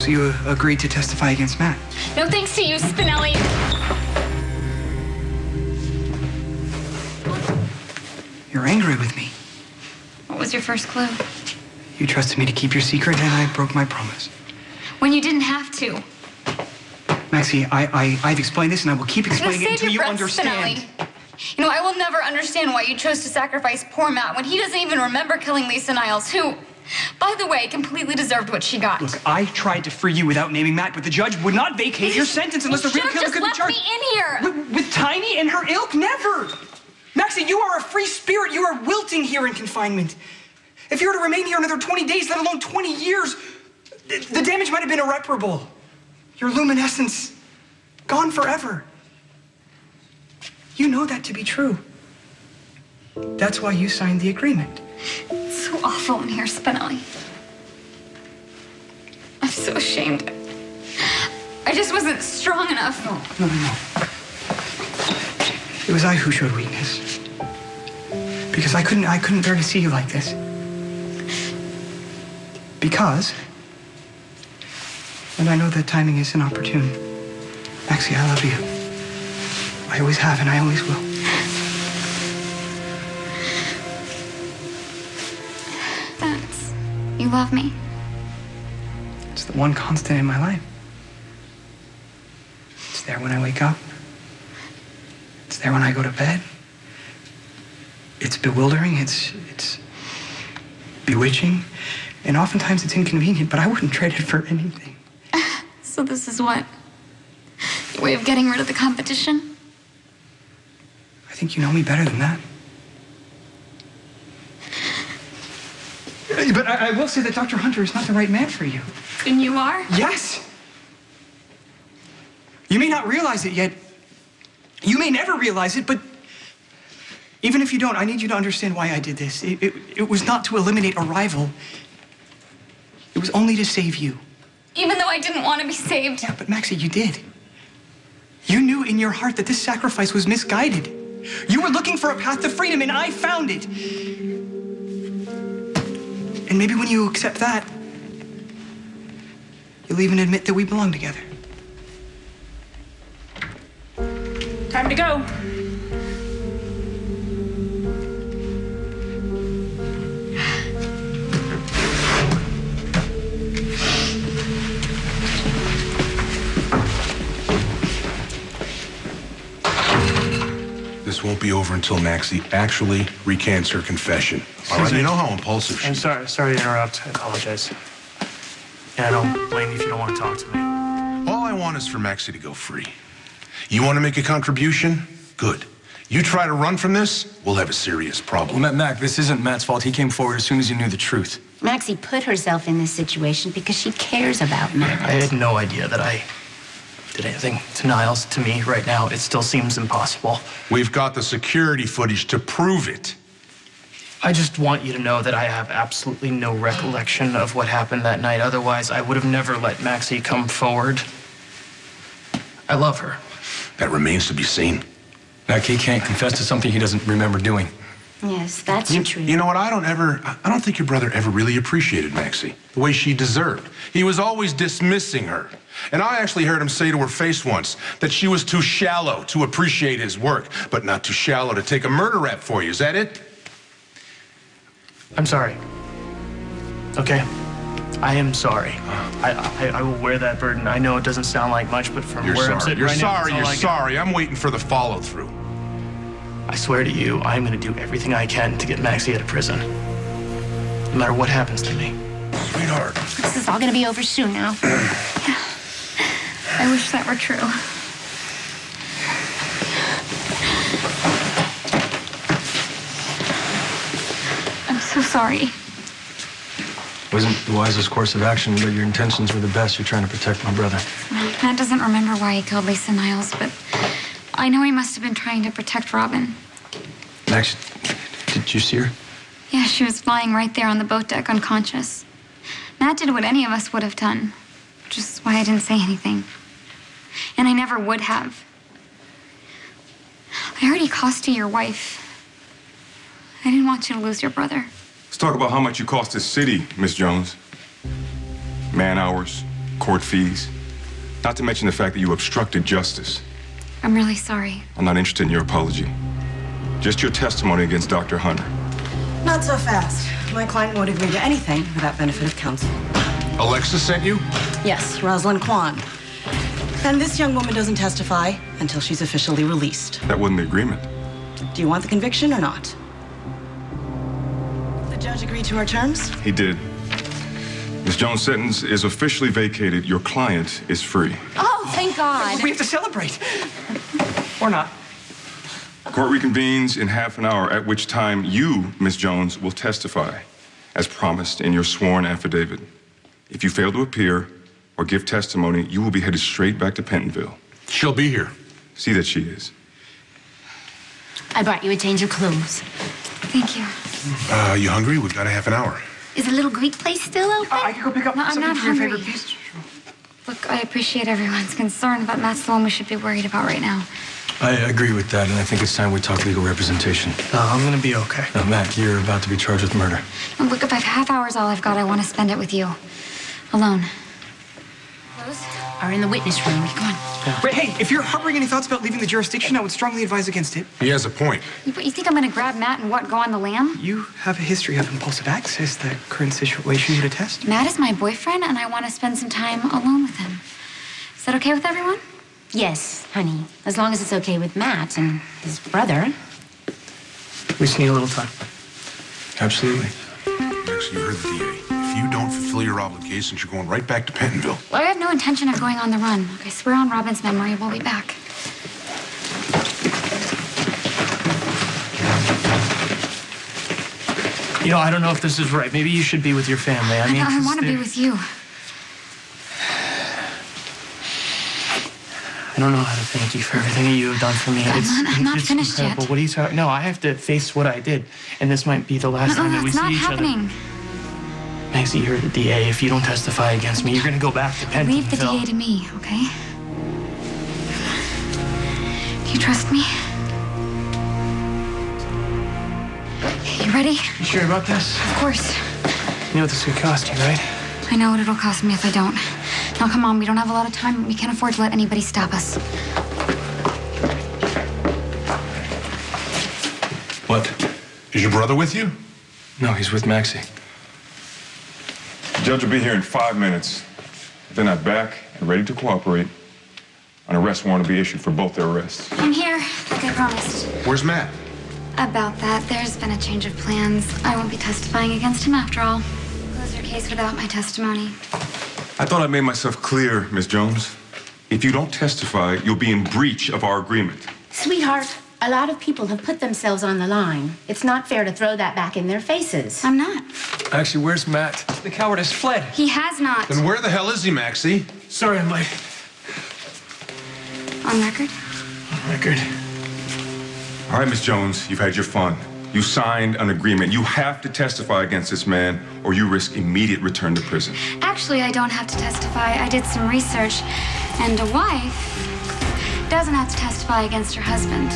So you agreed to testify against Matt? No thanks to you, Spinelli. You're angry with me. What was your first clue? You trusted me to keep your secret, and I broke my promise. When you didn't have to. Maxie, I've explained this, and I will keep explaining it until you breath, understand. Spinelli. You know, I will never understand why you chose to sacrifice poor Matt when he doesn't even remember killing Lisa Niles, who, by the way, completely deserved what she got. Look, I tried to free you without naming Matt, but the judge would not vacate your sentence unless the real killer could be charged. You should have just left me in here. With Tiny and her ilk? Never! Maxie, you are a free spirit. You are wilting here in confinement. If you were to remain here another 20 days, let alone 20 years, the damage might have been irreparable. Your luminescence, gone forever. You know that to be true. That's why you signed the agreement. It's so awful in here, Spinelli. I'm so ashamed. I just wasn't strong enough. No. It was I who showed weakness. Because I couldn't bear to see you like this. Because, and I know that timing is inopportune. Maxie, I love you. I always have and I always will. Thanks. You love me. It's the one constant in my life. It's there when I wake up. It's there when I go to bed. It's bewildering, it's bewitching, and oftentimes it's inconvenient, but I wouldn't trade it for anything. So this is what? Your way of getting rid of the competition? I think you know me better than that. But I will say that Dr. Hunter is not the right man for you. And you are? Yes! You may not realize it yet. You may never realize it, but even if you don't, I need you to understand why I did this. It was not to eliminate a rival. It was only to save you. Even though I didn't want to be saved. Yeah, but Maxie, you did. You knew in your heart that this sacrifice was misguided. You were looking for a path to freedom, and I found it. And maybe when you accept that, you'll even admit that we belong together. Time to go. This won't be over until Maxie actually recants her confession. All right, you know how impulsive she is. I'm sorry to interrupt. I apologize. And I don't blame you if you don't want to talk to me. All I want is for Maxie to go free. You want to make a contribution? Good. You try to run from this, we'll have a serious problem. Well, Mac, this isn't Matt's fault. He came forward as soon as he knew the truth. Maxie put herself in this situation because she cares about Matt. I had no idea that I did anything to Niles, to me, right now. It still seems impossible. We've got the security footage to prove it. I just want you to know that I have absolutely no recollection of what happened that night. Otherwise, I would have never let Maxie come forward. I love her. That remains to be seen. Mac, he can't confess to something he doesn't remember doing. Yes, that's true. You know what? I don't think your brother ever really appreciated Maxie the way she deserved. He was always dismissing her. And I actually heard him say to her face once that she was too shallow to appreciate his work, but not too shallow to take a murder rap for you. Is that it? I'm sorry. Okay? I am sorry. I will wear that burden. I know it doesn't sound like much, but from where I'm sitting right now, you're sorry. I'm waiting for the follow-through. I swear to you, I'm going to do everything I can to get Maxie out of prison. No matter what happens to me. Sweetheart. This is all gonna be over soon now. Yeah. I wish that were true. I'm so sorry. Wasn't the wisest course of action, but your intentions were the best. You're trying to protect my brother. Matt doesn't remember why he killed Lisa Niles, but I know he must have been trying to protect Robin. Max, did you see her? Yeah, she was lying right there on the boat deck, unconscious. Matt did what any of us would have done, which is why I didn't say anything. And I never would have. I already cost you your wife. I didn't want you to lose your brother. Let's talk about how much you cost this city, Miss Jones. Man hours, court fees, not to mention the fact that you obstructed justice. I'm really sorry. I'm not interested in your apology. Just your testimony against Dr. Hunter. Not so fast. My client won't agree to anything without benefit of counsel. Alexa sent you? Yes, Rosalind Kwan. And this young woman doesn't testify until she's officially released. That wasn't the agreement. Do you want the conviction or not? The judge agreed to our terms? He did. Ms. Jones' sentence is officially vacated. Your client is free. Oh, thank God. We have to celebrate. Or not. Court reconvenes in half an hour, at which time you, Ms. Jones, will testify, as promised in your sworn affidavit. If you fail to appear or give testimony, you will be headed straight back to Pentonville. She'll be here. See that she is. I brought you a change of clothes. Thank you. You hungry? We've got a half an hour. Is the little Greek place still open? I can go pick up No, I'm something not for your hungry. favorite piece. Look, I appreciate everyone's concern, but Matt's the one we should be worried about right now. I agree with that, and I think it's time we talk legal representation. I'm gonna be okay. Matt, you're about to be charged with murder. And look, if I've half hour's all I've got, I want to spend it with you. Alone. Those Are in the witness room. Come on. Wait, hey, if you're harboring any thoughts about leaving the jurisdiction, I would strongly advise against it. He has a point. You think I'm gonna grab Matt and what, go on the lam? You have a history of impulsive acts. Is the current situation would attest? Matt is my boyfriend, and I want to spend some time alone with him. Is that okay with everyone? Yes, honey. As long as it's okay with Matt and his brother. We just need a little time. Absolutely. Max, you heard the DA. If you don't fulfill your obligations, you're going right back to Pentonville. Well, I have no intention of going on the run. I swear on Robin's memory, we'll be back. You know, I don't know if this is right. Maybe you should be with your family. I mean, I 'cause want to be they're- with you. I don't know how to thank you for everything that you have done for me. I'm not it's finished incredible. yet. What are you talking? No, I have to face what I did, and this might be the last time that we That's see not each happening. other. Maxie, you're the DA. If you don't testify against me, you're gonna go back to Pentonville. Leave the DA to me, okay? Do you trust me? You ready? You sure about this? Of course. You know what this could cost you, right? I know what it'll cost me if I don't. Now, come on, we don't have a lot of time. We can't afford to let anybody stop us. What? Is your brother with you? No, he's with Maxie. The judge will be here in 5 minutes. If they're not back and ready to cooperate, an arrest warrant will be issued for both their arrests. I'm here, like I promised. Where's Matt? About that, there's been a change of plans. I won't be testifying against him after all. Close your case without my testimony. I thought I made myself clear, Ms. Jones. If you don't testify, you'll be in breach of our agreement. Sweetheart, a lot of people have put themselves on the line. It's not fair to throw that back in their faces. I'm not. Actually, where's Matt? The coward has fled. He has not. Then where the hell is he, Maxie? Sorry, I'm late. On record? On record. All right, Ms. Jones, you've had your fun. You signed an agreement. You have to testify against this man, or you risk immediate return to prison. Actually, I don't have to testify. I did some research, and a wife doesn't have to testify against her husband.